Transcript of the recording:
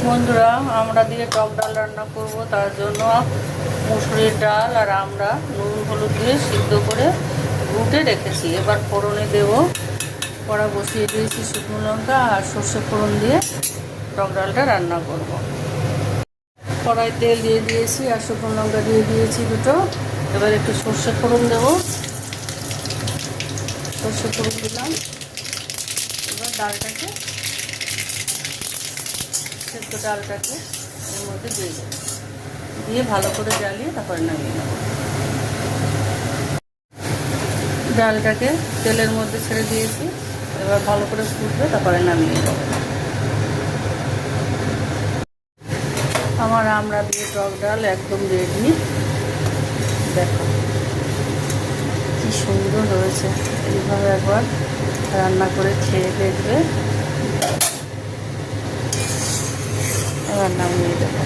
বন্ধুরা, আমরা দিয়ে টক ডাল রান্না করব। তার জন্য মুসুরির ডাল আর আমরা নুন হলুদ দিয়ে সিদ্ধ করে ঘুটে রেখেছি। এবার ফোড়নে দেব। কড়া বসিয়ে দিয়েছি, শুকনো লঙ্কা আর সর্ষে ফোড়ন দিয়ে টক ডালটা রান্না করব। কড়াই তেল দিয়ে দিয়েছি আর শুকনো লঙ্কা দিয়ে দিয়েছি দুটো। এবার একটু সর্ষে ফোড়ন দেব। সর্ষে ফোড়ন দিলাম। এবার ডালটাকে, সেদ্ধ ডালটাকে এর মধ্যে দিয়ে দেবো, দিয়ে ভালো করে জ্বালিয়ে তারপরে নামিয়ে নেব। ডালটাকে তেলের মধ্যে ছেড়ে দিয়েছি, এবার ভালো করে ফুটবে, তারপরে নামিয়ে নেব। আমার আমরা দিয়ে টক ডাল একদম রেডি। দেখো কি সুন্দর হয়েছে। এইভাবে একবার রান্না করে খেয়ে দেখবে। এবার নামিয়ে দেবো।